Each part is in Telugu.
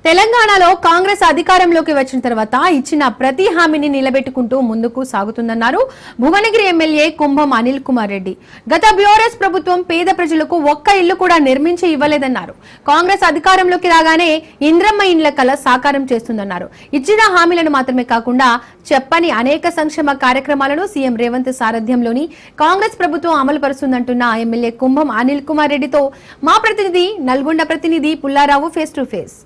తెలంగాణలో కాంగ్రెస్ అధికారంలోకి వచ్చిన తర్వాత ఇచ్చిన ప్రతి హామీని నిలబెట్టుకుంటూ ముందుకు సాగుతుందన్నారు భువనగిరి ఎమ్మెల్యే కుంభం అనిల్ కుమార్ రెడ్డి. గత బీఆర్ఎస్ ప్రభుత్వం పేద ప్రజలకు ఒక్క ఇల్లు కూడా నిర్మించి ఇవ్వలేదన్నారు. కాంగ్రెస్ అధికారంలోకి రాగానే ఇంద్రమ్మ ఇండ్ల కల సాకారం చేస్తుందన్నారు. ఇచ్చిన హామీలను మాత్రమే కాకుండా చెప్పని అనేక సంక్షేమ కార్యక్రమాలను సీఎం రేవంత్ సారథ్యంలోని కాంగ్రెస్ ప్రభుత్వం అమలు పరుస్తుందంటున్న ఎమ్మెల్యే కుంభం అనిల్ కుమార్ రెడ్డితో మా ప్రతినిధి నల్గొండ ప్రతినిధి Pullarao face to face.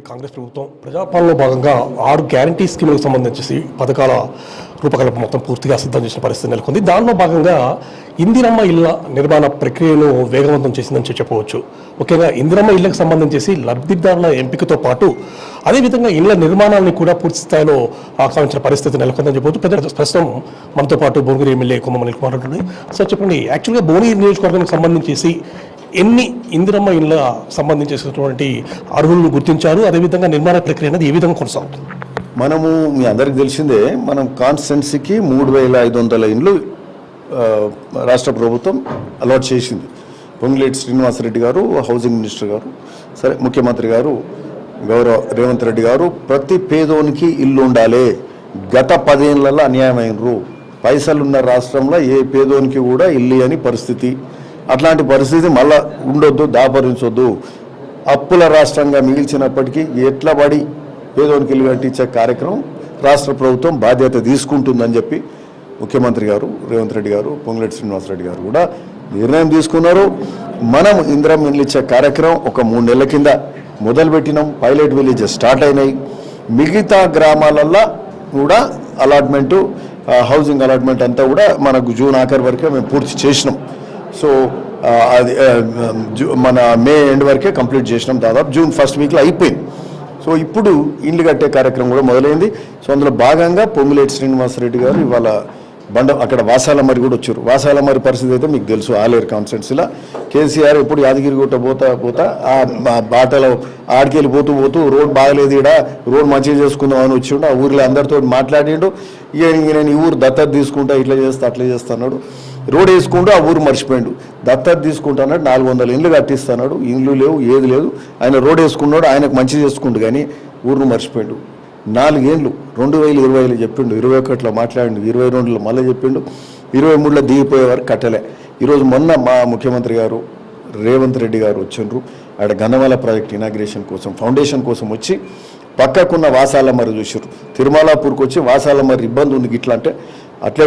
Congress ప్రభుత్వం ప్రజాపాలనలో భాగంగా 6 గ్యారంటీ స్కీములకు సంబంధించి పథకాల రూపకల్పన మొత్తం పూర్తిగా సిద్ధం చేసిన పరిస్థితి నెలకొంది. దానిలో భాగంగా ఇందిరమ్మ ఇళ్ల నిర్మాణ ప్రక్రియను వేగవంతం చేసిందని చెప్పవచ్చు. ముఖ్యంగా ఇందిరమ్మ ఇళ్లకు సంబంధించి లబ్ధిదారుల ఎంపికతో పాటు అదేవిధంగా ఇళ్ల నిర్మాణాన్ని కూడా పూర్తి స్థాయిలో ఆకాంక్షించిన పరిస్థితి నెలకొందని చెప్పవచ్చు. ప్రస్తుతం మనతో పాటు భువనగిరి ఎమ్మెల్యే కుంభం అనిల్ కుమార్ రెడ్డి. సార్ చెప్పండి, యాక్చువల్గా భువనగిరి నియోజకవర్గానికి సంబంధించి ఎన్ని ఇందిరమ్మ ఇళ్ల సంబంధించినటువంటి అర్హులను గుర్తించారు, అదేవిధంగా నిర్మాణ ప్రక్రియ అనేది ఏ విధంగా కొనసాగుతుంది? మనము మీ అందరికి తెలిసిందే, మనం కాన్స్టిట్యున్సీకి 3500 ఇండ్లు రాష్ట్ర ప్రభుత్వం అలాట్ చేసింది. పొంగులేటి శ్రీనివాసరెడ్డి గారు హౌసింగ్ మినిస్టర్ గారు, సరే ముఖ్యమంత్రి గారు గౌరవ రేవంత్ రెడ్డి గారు ప్రతి పేదోనికి ఇల్లు ఉండాలి, గత 10 ఏళ్లలో అన్యాయమైనరు, పైసలున్న రాష్ట్రంలో ఏ పేదోనికి కూడా ఇల్లు అని పరిస్థితి, అట్లాంటి పరిస్థితి మళ్ళా ఉండొద్దు, దాపరించొద్దు, అప్పుల రాష్ట్రంగా మిగిల్చినప్పటికీ ఎట్లా పడి పేదోనికి ఇల్లు కట్టించే కార్యక్రమం రాష్ట్ర ప్రభుత్వం బాధ్యత తీసుకుంటుందని చెప్పి ముఖ్యమంత్రి గారు రేవంత్ రెడ్డి గారు పొంగులేటి శ్రీనివాసరెడ్డి గారు కూడా నిర్ణయం తీసుకున్నారు. మనం ఇందిరమ్మ ఇల్లు ఇచ్చే కార్యక్రమం ఒక 3 నెలల కింద మొదలుపెట్టినాం. పైలట్ విలేజెస్ స్టార్ట్ అయినాయి. మిగతా గ్రామాలల్లో కూడా అలాట్మెంటు, హౌసింగ్ అలాట్మెంట్ అంతా కూడా మనకు జూన్ ఆఖరి వరకే మేము పూర్తి చేసినాం. సో అది మన మే ఎండ్ వరకే కంప్లీట్ చేసినాం. దాదాపు జూన్ ఫస్ట్ వీక్లో అయిపోయింది. సో ఇప్పుడు ఇండ్లు కట్టే కార్యక్రమం కూడా మొదలైంది. సో అందులో భాగంగా పొంగులేటి శ్రీనివాసరెడ్డి గారు ఇవాళ అక్కడ వాసాలమరి కూడా వచ్చారు. వాసాలమరి పరిస్థితి అయితే మీకు తెలుసు, ఆలేరు కాన్స్టిట్యున్సీలో కేసీఆర్ ఎప్పుడు యాదగిరిగుట్ట పోతా ఆ బాటలో ఆడికెళ్ళి పోతూ రోడ్ బాగలేదు, ఇక్కడ రోడ్ మంచిగా చేసుకుందాం అని వచ్చిండు. ఆ ఊరిలో అందరితో మాట్లాడిండు. ఇక నేను ఈ ఊరు దత్తత తీసుకుంటా, ఇట్లా చేస్తా అట్లా చేస్తా అన్నాడు. రోడ్ వేసుకుంటూ ఆ ఊరు మర్చిపోయాడు. దత్తత తీసుకుంటున్నాడు, 400 ఇండ్లు కట్టిస్తున్నాడు, ఇండ్లు లేవు, ఏది లేదు. ఆయన రోడ్ వేసుకున్నాడు, ఆయనకు మంచి చేసుకుంటు కానీ ఊరును మర్చిపోయాడు. 4 ఏళ్ళు 2020లో చెప్పిండు, 21లో మాట్లాడిండు, 22లో మళ్ళీ చెప్పిండు, 23లో దిగిపోయేవారు కట్టలే. ఈరోజు మొన్న మా ముఖ్యమంత్రి గారు రేవంత్ రెడ్డి గారు వచ్చిండ్రు. ఆడ గన్నమల ప్రాజెక్ట్ ఇనాగ్రేషన్ కోసం ఫౌండేషన్ కోసం వచ్చి పక్కకున్న వాసాలమర్రి చూసారు. తిరుమలాపూర్కి వచ్చి వాసాలమర్రి ఇబ్బంది ఉంది ఇట్లా అంటే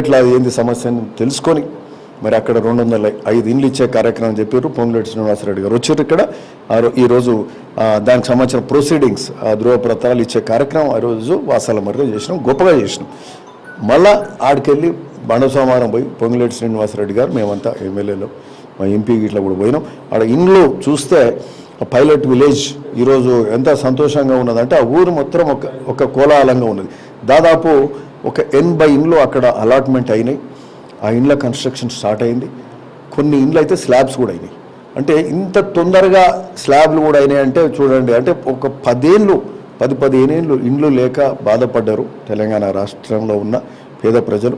అట్లా ఏంది సమస్యను తెలుసుకొని మరి అక్కడ 205 ఇండ్లు ఇచ్చే కార్యక్రమం చెప్పారు. పొంగులేటి శ్రీనివాసరెడ్డి గారు వచ్చారు. ఇక్కడ ఈరోజు దానికి సంబంధించిన ప్రొసీడింగ్స్, ధృవపత్రాలు ఇచ్చే కార్యక్రమం ఆ రోజు వాసాలమర్రిలో చేసినాం, గొప్పగా చేసినాం. మళ్ళా ఆడికెళ్ళి బండసోమారం పోయి పొంగులేటి శ్రీనివాసరెడ్డి గారు మేమంతా ఎమ్మెల్యేలో మా ఎంపీ ఇట్లా కూడా పోయినాం. ఆడ ఇండ్లు చూస్తే పైలట్ విలేజ్ ఈరోజు ఎంత సంతోషంగా ఉన్నదంటే ఆ ఊరు మొత్తం ఒక కోలాహలంగా ఉన్నది. దాదాపు ఒక 80 ఇండ్లు అక్కడ అలాట్మెంట్ అయినాయి. ఆ ఇండ్ల కన్స్ట్రక్షన్ స్టార్ట్ అయింది. కొన్ని ఇండ్లు అయితే స్లాబ్స్ కూడా అయినాయి. అంటే ఇంత తొందరగా స్లాబ్లు కూడా అయినాయి అంటే చూడండి, అంటే ఒక 10-15 ఏళ్ళు ఇండ్లు లేక బాధపడ్డారు తెలంగాణ రాష్ట్రంలో ఉన్న పేద ప్రజలు.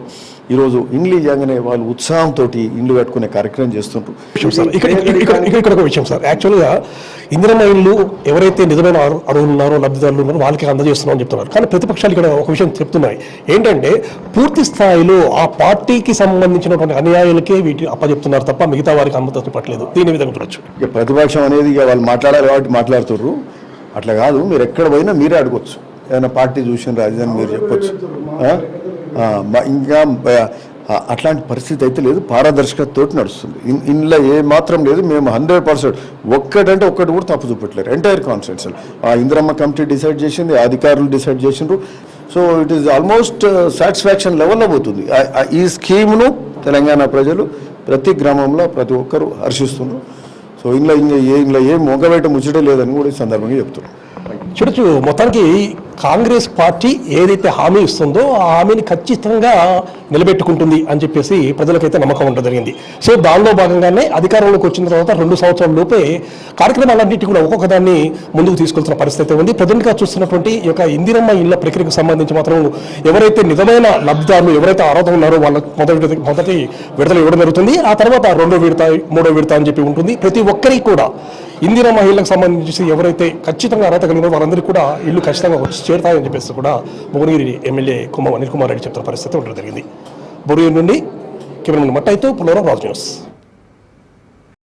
ఈరోజు ఇండ్లు ఇవ్వగానే వాళ్ళు ఉత్సాహంతో ఇండ్లు కట్టుకునే కార్యక్రమం చేస్తుంటారు. ఇక్కడ ఒక విషయం సార్, యాక్చువల్గా ఇందిరమ్మ ఇల్లు ఎవరైతే నిజమైన అర్హులు ఉన్నారో, లబ్ధిదారులు ఉన్నారో వాళ్ళకి అందజేస్తున్నామని చెప్తున్నారు. కానీ ప్రతిపక్షాలు ఇక్కడ ఒక విషయం చెప్తున్నాయి ఏంటంటే పూర్తి స్థాయిలో ఆ పార్టీకి సంబంధించినటువంటి అన్యాయాలకే వీటి అప్పచెప్తున్నారు తప్ప మిగతా వారికి అనుమతి పట్టలేదు. దీని విధంగా చూడొచ్చు. ఇక ప్రతిపక్షం అనేది ఇక వాళ్ళు మాట్లాడాలి కాబట్టి మాట్లాడుతుర్రు. అట్లా కాదు, మీరు ఎక్కడ పోయినా మీరే అడగొచ్చు. ఏదైనా పార్టీ చూసిన రాజధాని మీరు చెప్పొచ్చు. ఇంకా అట్లాంటి పరిస్థితి అయితే లేదు. పారదర్శకతతో నడుస్తుంది. ఇందులో ఏ మాత్రం లేదు. మేము 100% ఒక్కటంటే ఒక్కటి కూడా తప్పు చూపెట్టలేరు. ఎంటైర్ కాన్స్టిట్యున్సీ ఆ ఇందిరమ్మ కమిటీ డిసైడ్ చేసింది, అధికారులు డిసైడ్ చేసిండ్రు. So it is almost satisfaction లెవెల్లో పోతుంది. ఈ స్కీమ్ను తెలంగాణ ప్రజలు ప్రతి గ్రామంలో ప్రతి ఒక్కరూ హర్షిస్తున్నారు. సో ఇందులో ఏం మొగవేట ముచ్చటే లేదని కూడా ఈ సందర్భంగా చెప్తున్నారు. చూడొచ్చు, మొత్తానికి కాంగ్రెస్ పార్టీ ఏదైతే హామీ ఇస్తుందో ఆ హామీని ఖచ్చితంగా నిలబెట్టుకుంటుంది అని చెప్పేసి ప్రజలకైతే నమ్మకం ఉండడం జరిగింది. సో దానిలో భాగంగానే అధికారంలోకి వచ్చిన తర్వాత 2 సంవత్సరాల లోపే కార్యక్రమాలన్నింటి కూడా ఒక్కొక్క దాన్ని ముందుకు తీసుకెళ్తున్న పరిస్థితి ఉంది. ప్రజెంట్గా చూస్తున్నటువంటి ఈ యొక్క ఇందిరమ్మ ఇళ్ల ప్రక్రియకు సంబంధించి మాత్రం ఎవరైతే నిజమైన లబ్ధిదారులు ఎవరైతే అర్హత ఉన్నారో వాళ్ళకి మొదటి విడతలు ఇవ్వడం జరుగుతుంది. ఆ తర్వాత 2వ విడత 3వ విడత అని చెప్పి ఉంటుంది. ప్రతి ఒక్కరికి కూడా ఇందిరా మహిళలకు సంబంధించి ఎవరైతే ఖచ్చితంగా అర్హత కలిగిన వారందరికీ కూడా ఇల్లు ఖచ్చితంగా వచ్చి చేరుతాయని చెప్పేసి కూడా భువనగిరి ఎమ్మెల్యే కుంభం అనిల్ కుమార్ రెడ్డి చెప్తున్న పరిస్థితి ఉండడం జరిగింది. భువనగిరి నుండి కెమెరామెన్ మట్టయితో పులోరా రాజ్ న్యూస్.